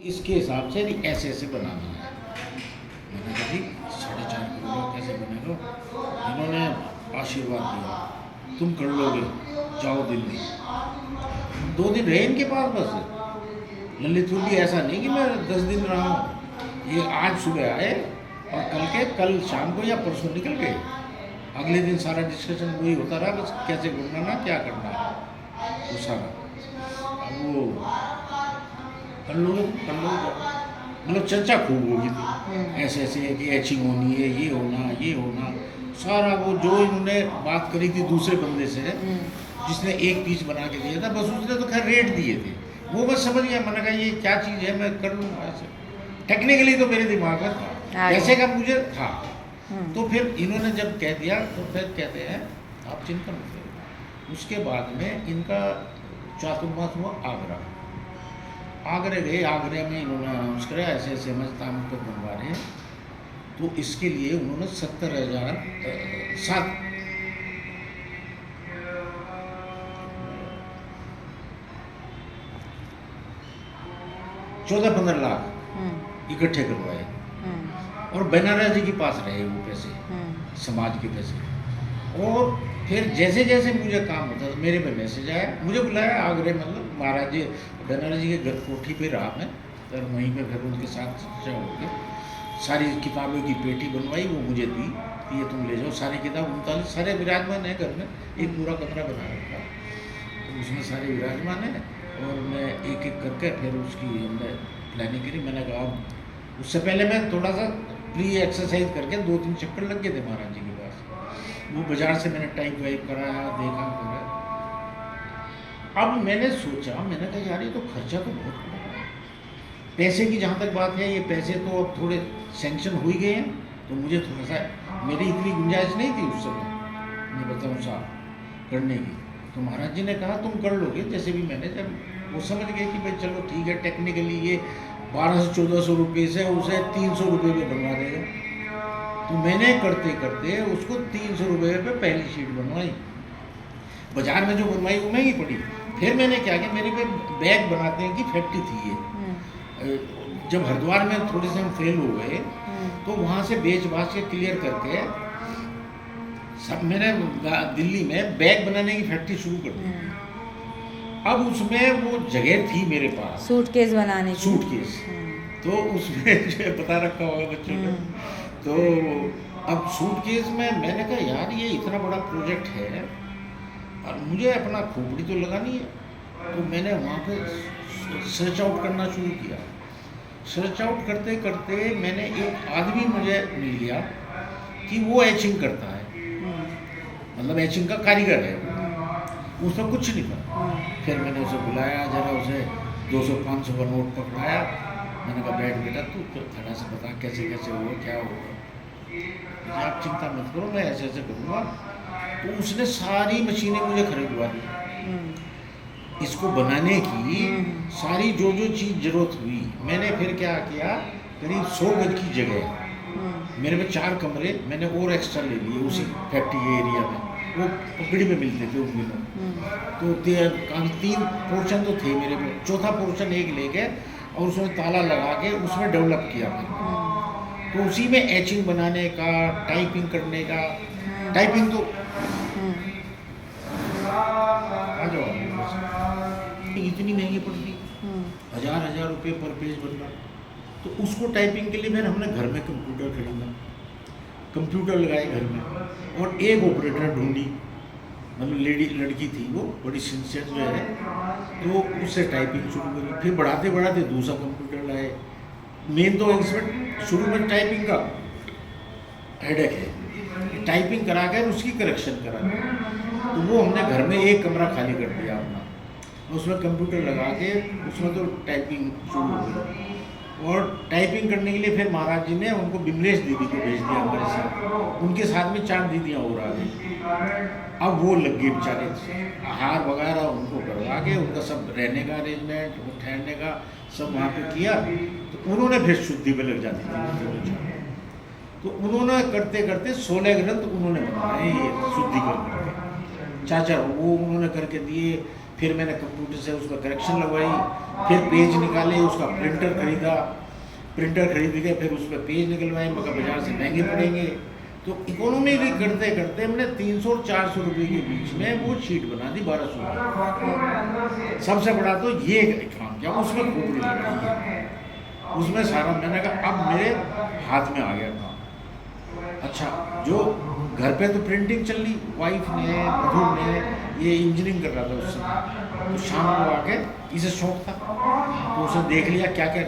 इसके हिसाब से नहीं ऐसे ऐसे बनाना है। मैंने कहा जी 4.5 करोड़ कैसे बनेगा। इन्होंने आशीर्वाद दिया, तुम कर लोगे, जाओ दिल्ली। 2 दिन रहे इनके पास बस। ललितपुर भी ऐसा नहीं कि मैं 10 दिन रहा हूँ। ये आज सुबह आए और कल शाम को या परसों निकल गए। अगले दिन सारा डिस्कशन वही होता रहा, बस कैसे घूमना ना क्या करना है वो सारा। अब वो कर लो मतलब चर्चा खूब होगी थी, ऐसे ऐसे है कि एचिंग होनी है, ये होना सारा। वो जो इन्होंने बात करी थी दूसरे बंदे से जिसने एक पीस बना के दिया था, बस उसने तो खैर रेट दिए थे, वो बस समझ गया। मैंने कहा ये क्या चीज़ है, मैं कर लूँगा ऐसे। टेक्निकली तो मेरे दिमाग में था, ऐसे का मुझे था। तो फिर इन्होंने जब कह दिया तो फिर कहते हैं आप चिंता मत करो। उसके बाद में इनका चातुर्मास हुआ आगरा। आगरे गए, आगरे में इन्होंने अनाउंस करा ऐसे ऐसे हम तामुल बनवा रहे हैं। तो इसके लिए उन्होंने 70,000 7 14-15 लाख इकट्ठे करवाए और बनारस जी के पास रहे वो पैसे, समाज के पैसे। और फिर जैसे जैसे मुझे काम होता था मेरे पे मैसेज आया, मुझे बुलाया आगरे, मतलब महाराज जी बनारस जी के घर कोठी पे रहा मैं, और वहीं पे फिर उनके साथ चर्चा हो गई। सारी किताबों की पेटी बनवाई, वो मुझे दी कि ये तुम ले जाओ सारी किताब। 39 सारे विराजमान है घर में, एक पूरा कमरा बना रखा तो उसमें सारे विराजमान है। और मैं एक एक करके फिर उसकी हमने प्लानिंग करी। मैंने कहा उससे पहले मैं थोड़ा सा प्री एक्सरसाइज करके 2-3 चक्कर लग गए थे महाराज जी के पास। वो बाजार से मैंने टाइप वाइप कराया, देखा पूरा। अब मैंने सोचा, मैंने कहा यार ये तो खर्चा तो बहुत बड़ा है। पैसे की जहाँ तक बात है, ये पैसे तो अब थोड़े सेंक्शन हो ही गए हैं, तो मुझे थोड़ा सा, मेरी इतनी गुंजाइश नहीं थी उस समय, मैं बताऊँ साहब, करने की। तो महाराज जी ने कहा तुम कर लोगे जैसे भी। मैंने जब वो समझ गए कि भाई चलो ठीक है, टेक्निकली ये 1200-1400 रुपये से उसे 300 रुपये में बनवा देगा। तो मैंने करते करते उसको 300 रुपये पे पहली शीट बनवाई। बाजार में जो बनवाई वो महंगी पड़ी। फिर मैंने क्या किया, मेरे पे बैग बनाते हैं कि फैक्ट्री थी ये। जब हरिद्वार में थोड़े से हम फेल हो गए तो वहाँ से बेच बाच के क्लियर करके सब मैंने दिल्ली में बैग बनाने की फैक्ट्री शुरू कर दी। अब उसमें वो जगह थी मेरे पास, सूटकेस बनाने की। सूटकेस, तो उसमें जो है बता रखा होगा बच्चों ने। तो अब सूटकेस में मैंने कहा यार ये इतना बड़ा प्रोजेक्ट है और मुझे अपना खोपड़ी तो लगानी है। तो मैंने वहाँ पे सर्च आउट करना शुरू किया। सर्च आउट करते करते मैंने एक आदमी मुझे मिल गया कि वो एचिंग करता है, मतलब एचिंग का कारीगर है, उसमें कुछ नहीं था। फिर मैंने उसे बुलाया, जरा उसे 200-500 का नोट पकड़ाया। मैंने कहा बैठ बेटा तू थोड़ा सा बता कैसे कैसे होगा, क्या होगा। आप चिंता मत करो, मैं ऐसे ऐसे करूँगा। तो उसने सारी मशीनें मुझे खरीदवा दी, इसको बनाने की सारी जो जो चीज़ जरूरत हुई। मैंने फिर क्या किया, करीब 100 गज की जगह, मेरे में 4 कमरे मैंने और एक्स्ट्रा ले लिए उसी फैक्ट्री के एरिया में। वो पकड़ी में मिलते थे उन दिनों। तो 3 पोर्शन तो थे मेरे में, चौथा पोर्शन एक लेके और उसमें ताला लगा के उसमें डेवलप किया मैंने। तो उसी में एचिंग बनाने का, टाइपिंग करने का, टाइपिंग तो आ जाओ इतनी महंगी पड़ती, 1000 रुपये पर पेज बन रहा। तो उसको टाइपिंग के लिए फिर हमने घर में कंप्यूटर खरीदा, कंप्यूटर लगाए घर में और एक ऑपरेटर ढूंढी, मतलब लड़की थी वो बड़ी सिंसियर जो है। तो उससे टाइपिंग शुरू करी। फिर बढ़ाते बढ़ाते दूसरा कंप्यूटर लाए। मेन तो इसमें शुरू में टाइपिंग का हेडेक है, टाइपिंग करा कर उसकी करेक्शन करा। तो वो हमने घर में एक कमरा खाली कर दिया अपना, उसमें कंप्यूटर लगा के उसमें तो टाइपिंग शुरू हो गई। और टाइपिंग करने के लिए फिर महाराज जी ने उनको बिमलेश दीदी को भेज दिया हमारे साथ, उनके साथ में 4 दीदियाँ और आ गई। अब वो लग गए बेचारे, आहार वगैरह उनको करवा के उनका सब रहने का अरेंजमेंट, ठहरने का सब वहाँ पे किया। तो उन्होंने फिर शुद्धि पे लग जाती थी। तो उन्होंने करते करते 16 ग्रंथ उन्होंने बनाए ये शुद्धिकरण करके, चाचा वो उन्होंने करके दिए। फिर मैंने कंप्यूटर से उसका करेक्शन लगवाई, फिर पेज निकाले, उसका प्रिंटर खरीदा, प्रिंटर खरीद के फिर उस पर पेज निकलवाए, मगर बाजार से महंगे पड़ेंगे। तो इकोनॉमी करते करते हमने 300 और 400 रुपये के बीच में वो शीट बना दी 1200। सबसे बड़ा तो ये काम किया, उसमें खोपड़ी लगाई है, उसमें सारा मैंने कहा अब मेरे हाथ में आ गया काम। अच्छा, जो घर पे तो प्रिंटिंग चल रही, वाइफ ने मधुर ने ये इंजीनियरिंग कर रहा था उस समय, तो शाम को आके इसे शौक था तो उसने देख लिया क्या क्या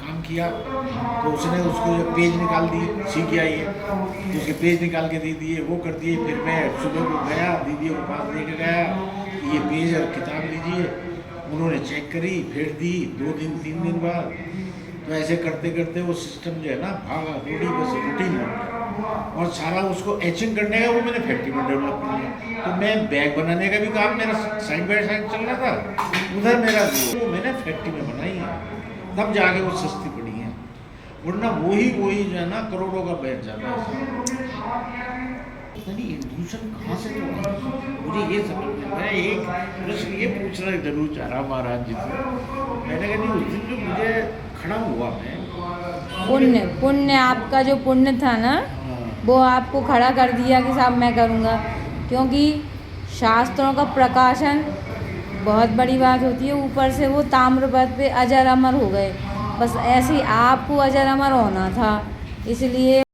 काम किया, तो उसने उसको ये पेज निकाल दिए, सीख गया ये, तो उसके पेज निकाल के दे दिए, वो कर दिए। फिर मैं सुबह को गया, दीदी के पास दे के गया कि ये पेज और किताब लीजिए, उन्होंने चेक करी, फिर दी 2 दिन 3 दिन बाद। तो ऐसे करते करते वो सिस्टम जो है ना भागा रोटी बस रूटीन बन गया। और सारा उसको एचिंग करने का वो मैंने फैक्ट्री में डेवलप कर लिया। तो मैं बैग बनाने का भी काम मेरा साइड बाय साइड चल रहा था, उधर मेरा वो मैंने फैक्ट्री में बनाई है, तब जाके वो सस्ती पड़ी है, वरना वही जो है ना करोड़ों का बैठ जाता है। इंट्यूशन कहाँ से तो आई? मुझे ये समझ में, मैं एक प्रश्न ये पूछना जरूर चाह रहा महाराज जी से। मैंने कहा नहीं, उस दिन जो मुझे खड़ा हुआ मैं, पुण्य आपका जो पुण्य था ना, वो आपको खड़ा कर दिया कि साहब मैं करूँगा, क्योंकि शास्त्रों का प्रकाशन बहुत बड़ी बात होती है। ऊपर से वो ताम्रपत्र पे अजर अमर हो गए, बस ऐसे ही आपको अजर अमर होना था, इसलिए